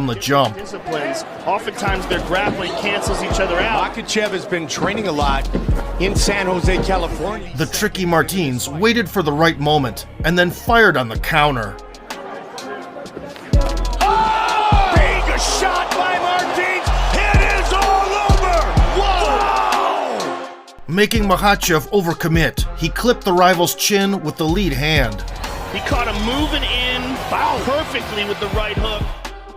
on the jump. Disciplines, oftentimes their grappling cancels each other out. Makhachev has been training a lot in San Jose, California. The tricky Martins waited for the right moment and then fired on the counter. Big shot by Martins. It is all over. Whoa! Making Makhachev overcommit, he clipped the rival's chin with the lead hand. He caught him moving in perfectly with the right hook.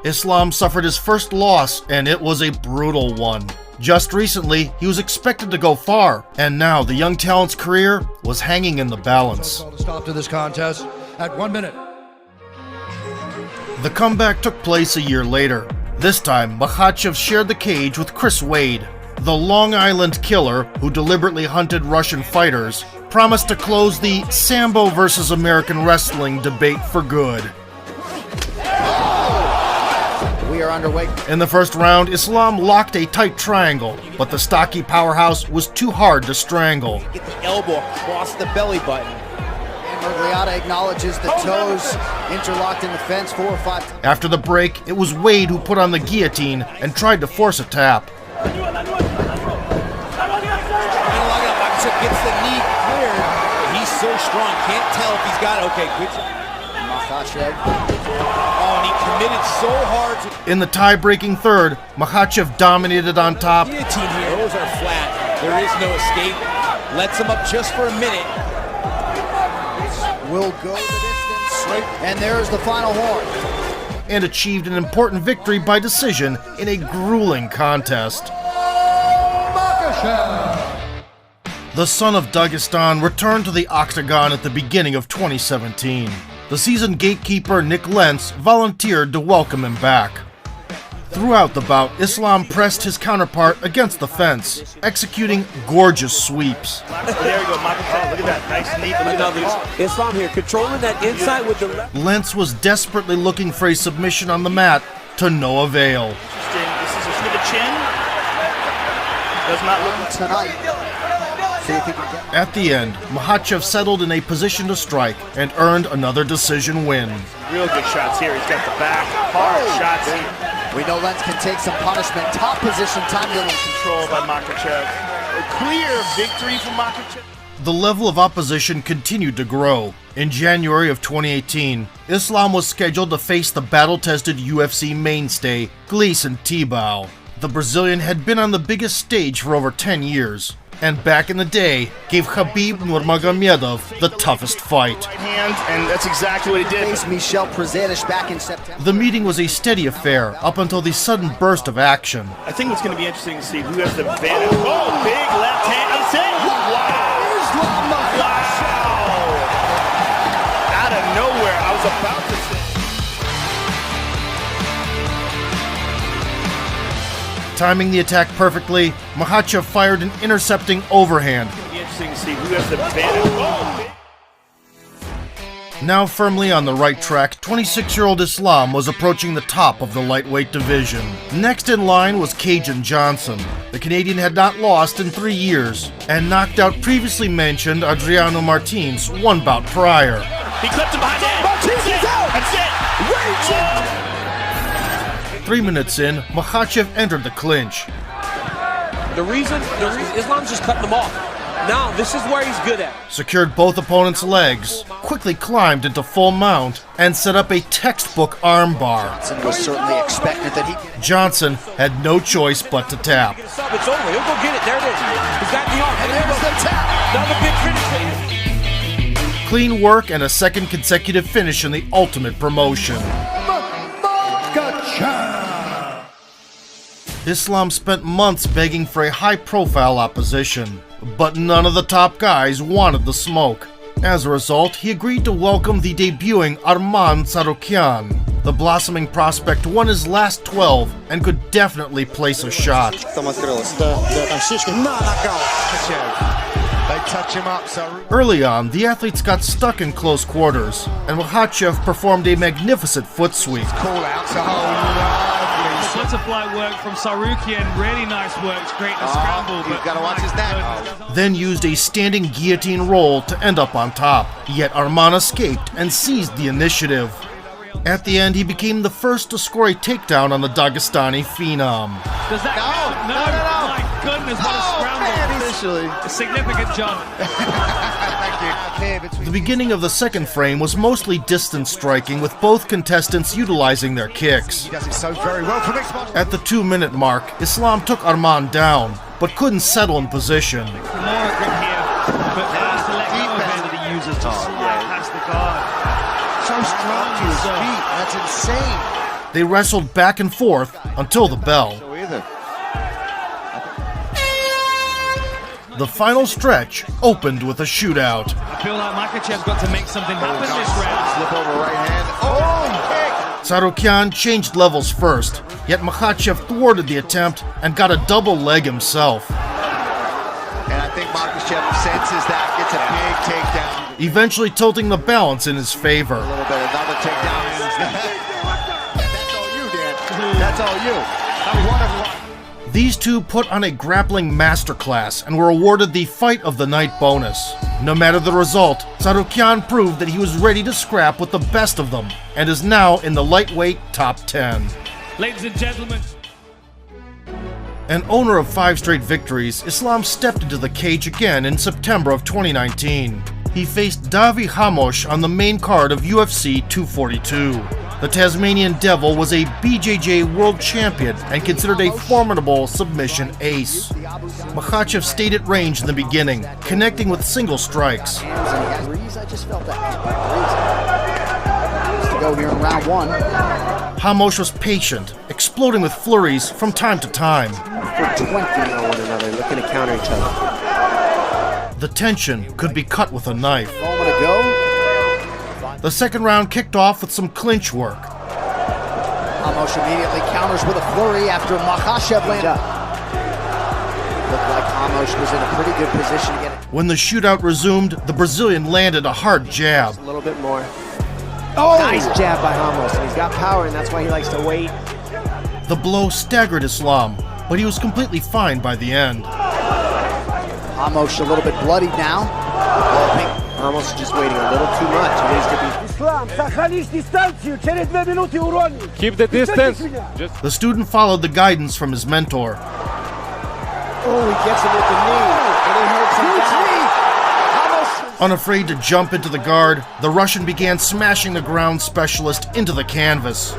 Islam suffered his first loss, and it was a brutal one. Just recently, he was expected to go far, and now the young talent's career was hanging in the balance. Stop to this contest at 1 minute. The comeback took place a year later. This time, Makhachev shared the cage with Chris Wade. The Long Island killer, who deliberately hunted Russian fighters, promised to close the Sambo versus American wrestling debate for good. We are underway. In the first round, Islam locked a tight triangle, but the stocky powerhouse was too hard to strangle. Get the elbow across the belly button. And Miragliotta acknowledges the toes interlocked in the fence 4 or 5 times. After the break, it was Wade who put on the guillotine and tried to force a tap. Makhachev gets the knee cleared. He's so strong, can't tell if he's got it. Okay, good job. Makhachev. Oh, and he committed so hard to... In the tie-breaking third, Makhachev dominated on top. Guillotine here. Those are flat. There is no escape. Lets him up just for a minute. Will go the distance. And there's the final horn. And achieved an important victory by decision in a grueling contest. The son of Dagestan returned to the octagon at the beginning of 2017. The seasoned gatekeeper Nick Lentz volunteered to welcome him back. Throughout the bout, Islam pressed his counterpart against the fence, executing gorgeous sweeps. There you go, Makhachev. Look at that. Nice, neat. Look at that. Islam here, controlling that inside with the left. Lentz was desperately looking for a submission on the mat, to no avail. Interesting. This is a the chin. Does not look Tonight. See if he can get... At the end, Makhachev settled in a position to strike and earned another decision win. real good shots here. He's got the back. Hard shots here. We know Lentz can take some punishment. Top position, time to Control by Makhachev. A clear victory for Makhachev. The level of opposition continued to grow. In January of 2018, Islam was scheduled to face the battle-tested UFC mainstay, Gleison Tibau. The Brazilian had been on the biggest stage for over 10 years, and back in the day, gave Khabib Nurmagomedov the toughest fight. Right hand, and that's exactly what he did. Faced Michel Prazeres back in September. The meeting was a steady affair up until the sudden burst of action. I think what's going to be interesting to see who has the advantage. Oh, big left hand. That's it. Wow. Out of nowhere, I was about to say. Timing the attack perfectly, Makhachev fired an intercepting overhand. It's going to be interesting to see who has the advantage. Oh, big. Now firmly on the right track, 26-year-old Islam was approaching the top of the lightweight division. Next in line was Cajun Johnson. The Canadian had not lost in 3 years, and knocked out previously mentioned Adriano Martins one bout prior. He clipped him behind the head. Martins is out. That's it. 3 minutes in, Makhachev entered the clinch. The reason Islam's just cutting them off. Now, this is where he's good at. Secured both opponents' legs, quickly climbed into full mount, and set up a textbook armbar. Johnson was certainly expectant that he... Johnson had no choice but to tap. Get a sub, it's over. He'll go get it. There it is. He's got the arm. And there's the tap. Another big finish. Clean work and a second consecutive finish in the Ultimate promotion. Islam spent months begging for a high-profile opposition, but none of the top guys wanted the smoke. As a result, he agreed to welcome the debuting Arman Tsarukyan. The blossoming prospect won his last 12 and could definitely place a shot. They touch him up, so... Early on, the athletes got stuck in close quarters, and Makhachev performed a magnificent foot sweep. Call out, so lovely. Butterfly work from Tsarukyan, really nice work, creating a scramble. You've got to watch his neck. Then used a standing guillotine roll to end up on top. Yet Arman escaped and seized the initiative. At the end, he became the first to score a takedown on the Dagestani phenom. Does that count? No. My goodness, what a scramble. Officially. A significant jump. The beginning of the second frame was mostly distance striking, with both contestants utilizing their kicks. He does it so very well for mixed martial. At the 2-minute mark, Islam took Arman down, but couldn't settle in position. More grip here, but to let go of it that he uses to slide past the guard. So strong to his feet. That's insane. They wrestled back and forth until the bell. So either. The final stretch opened with a shootout. I feel like Makhachev's got to make something happen this round. Slip over right hand. Oh, kick. Tsarukyan changed levels first, yet Makhachev thwarted the attempt and got a double leg himself. And I think Makhachev senses that, gets a big takedown. Eventually tilting the balance in his favor. A little bit, another takedown. That's all you, Dan. That's all you. One of one. These two put on a grappling masterclass and were awarded the Fight of the Night bonus. No matter the result, Tsarukyan proved that he was ready to scrap with the best of them and is now in the lightweight top 10. Ladies and gentlemen. An owner of 5 straight victories, Islam stepped into the cage again in September of 2019. He faced Davi Hamosh on the main card of UFC 242. The Tasmanian Devil was a BJJ world champion and considered a formidable submission ace. Makhachev stayed at range in the beginning, connecting with single strikes. I just felt that. To go here in round one. Hamosh was patient, exploding with flurries from time to time. For 20 on one another, looking to counter each other. The tension could be cut with a knife. Moment to go. The second round kicked off with some clinch work. Hamosh immediately counters with a flurry after Makhachev landed up. Looked like Hamosh was in a pretty good position to get it. When the shootout resumed, the Brazilian landed a hard jab. A little bit more. Oh! Nice jab by Hamosh, and he's got power, and that's why he likes to wait. The blow staggered Islam, but he was completely fine by the end. Hamosh a little bit bloodied now. I think Hamosh is just waiting a little too much. It needs to be. Keep the distance. The student followed the guidance from his mentor. Oh, he gets him with the knee. And it hurts him. Hamosh. Unafraid to jump into the guard, the Russian began smashing the ground specialist into the canvas.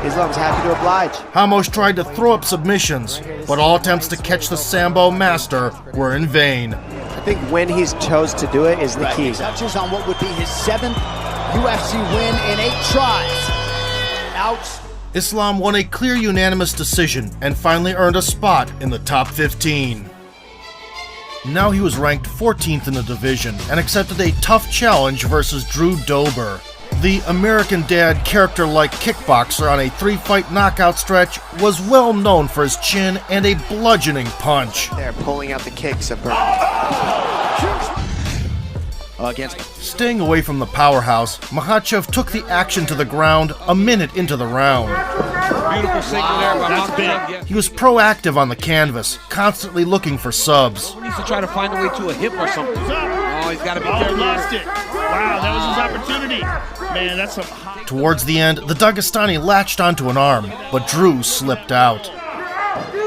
Islam's happy to oblige. Hamosh tried to throw up submissions, but all attempts to catch the Sambo master were in vain. I think when he's chose to do it is the key. Touches on what would be his 7th UFC win in 8 tries. Out. Islam won a clear unanimous decision and finally earned a spot in the top 15. Now he was ranked 14th in the division and accepted a tough challenge versus Drew Dober. The American Dad character-like kickboxer on a 3-fight knockout stretch was well known for his chin and a bludgeoning punch. They're pulling out the kicks of Staying away from the powerhouse, Makhachev took the action to the ground a minute into the round. Beautiful signal there by Makhachev. He was proactive on the canvas, constantly looking for subs. He needs to try to find a way to a hip or something. Oh, he's got to be Oh, careful. he lost it. Wow, that was his opportunity. Man, that's some hot. Towards the end, the Dagestani latched onto an arm, but Drew slipped out.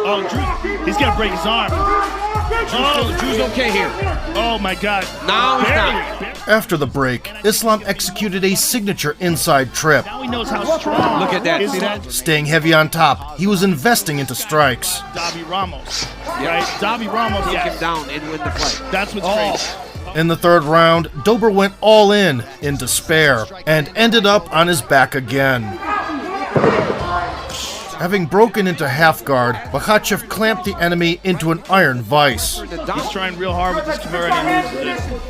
Oh, Drew, he's gonna break his arm. Oh, Drew's okay here. Oh my God. Now he's Barely. not. After the break, Islam executed a signature inside trip. Now he knows how strong. Look at that. Is See that Staying heavy on top, he was investing into strikes. Davi Ramos? Right, Davi Ramos. Take him Yes, down and win the fight. that's what's crazy. In the third round, Dober went all in despair and ended up on his back again. Having broken into half guard, Makhachev clamped the enemy into an iron vise. He's trying real hard with this Kimura and he loses it.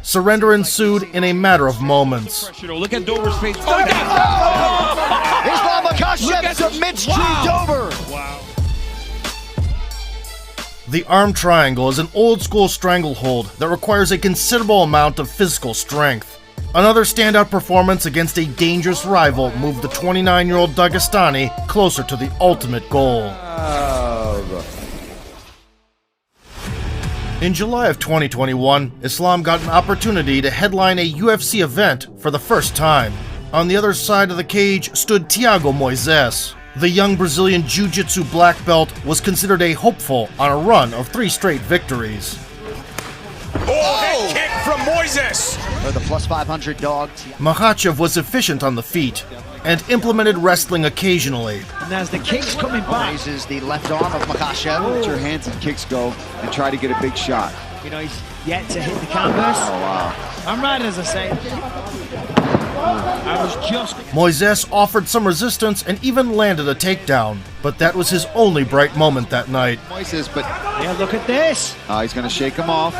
Surrender ensued in a matter of moments. Look at Dober's face. Oh, Islam Makhachev submits Drew Dober. Wow. The arm triangle is an old-school stranglehold that requires a considerable amount of physical strength. Another standout performance against a dangerous rival moved the 29-year-old Dagestani closer to the ultimate goal. In July of 2021, Islam got an opportunity to headline a UFC event for the first time. On the other side of the cage stood Thiago Moises. The young Brazilian Jiu-Jitsu black belt was considered a hopeful on a run of 3 straight victories. Head kick from Moises. For the plus 500 dog. Makhachev was efficient on the feet and implemented wrestling occasionally. And as the kicks coming back, Raises the left arm of Makhachev. Let your hands and kicks go and try to get a big shot. you know, he's yet to hit the canvas. Oh, wow. I'm right, as I say. I was just... Moises offered some resistance and even landed a takedown, but that was his only bright moment that night. Moises, but Yeah, look at this. he's going to shake him off.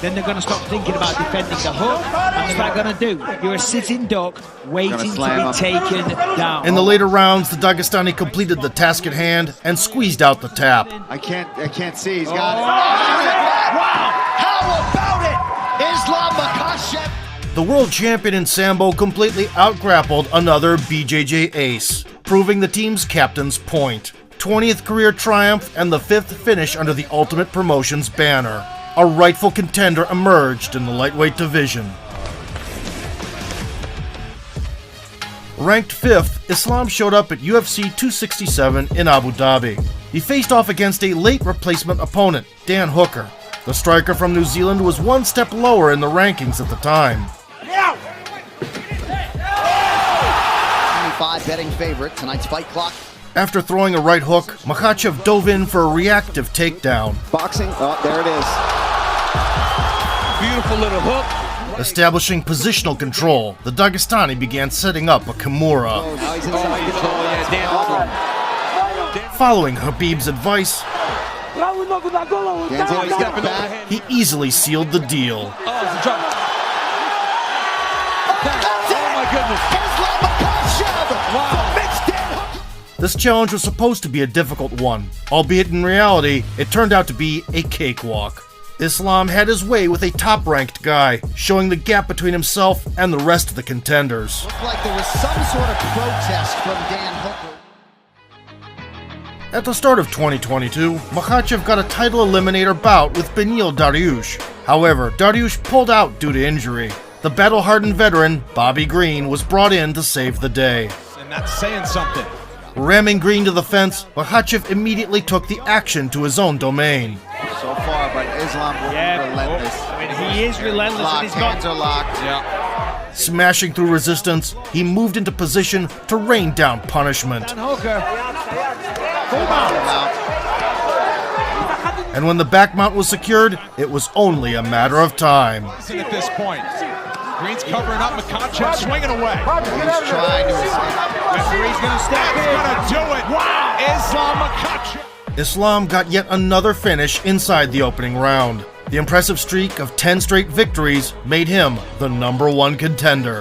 Then they're going to stop thinking about defending the hook. And they're going to do. You're a sitting duck waiting to slam be him. taken down. In the later rounds, the Dagestani completed the task at hand and squeezed out the tap. I can't see. He's got it. Wow! How about it? Islam Makhachev. The world champion in Sambo completely outgrappled another BJJ ace, proving the team's captain's point. 20th career triumph and the 5th finish under the Ultimate Promotions banner. A rightful contender emerged in the lightweight division. Ranked 5th, Islam showed up at UFC 267 in Abu Dhabi. He faced off against a late replacement opponent, Dan Hooker. The striker from New Zealand was one step lower in the rankings at the time. 25 betting favorite. Tonight's fight clock. After throwing a right hook, Makhachev dove in for a reactive takedown. Boxing. Oh, there it is. Beautiful little hook. Establishing positional control, the Dagestani began setting up a Kimura. Now he's inside control. Yeah, Dan Hooker. Following Khabib's advice, Dan's always stepping back. he easily sealed the deal. Oh, it's a drop. Oh my goodness. Islam Makhachev. Mixed in. This challenge was supposed to be a difficult one, albeit in reality, it turned out to be a cakewalk. Islam had his way with a top-ranked guy, showing the gap between himself and the rest of the contenders. Looked like there was some sort of protest from Dan Hooker. At the start of 2022, Makhachev got a title eliminator bout with Beneil Dariush. However, Dariush pulled out due to injury. The battle-hardened veteran, Bobby Green, was brought in to save the day. And that's saying something. Ramming Green to the fence, Makhachev immediately took the action to his own domain. So far, but Islam will be relentless. I mean, he is relentless. Locked, And he's got hands are locked. Yeah. Smashing through resistance, he moved into position to rain down punishment. Dan Hooker. Mount. And when the back mount was secured, it was only a matter of time. At this point, Green's covering up. Makhachev swinging away. He's trying to escape. Referee's going to step in. Gonna do it. Wow. Islam Makhachev. Islam got yet another finish inside the opening round. The impressive streak of 10 straight victories made him the #1 contender.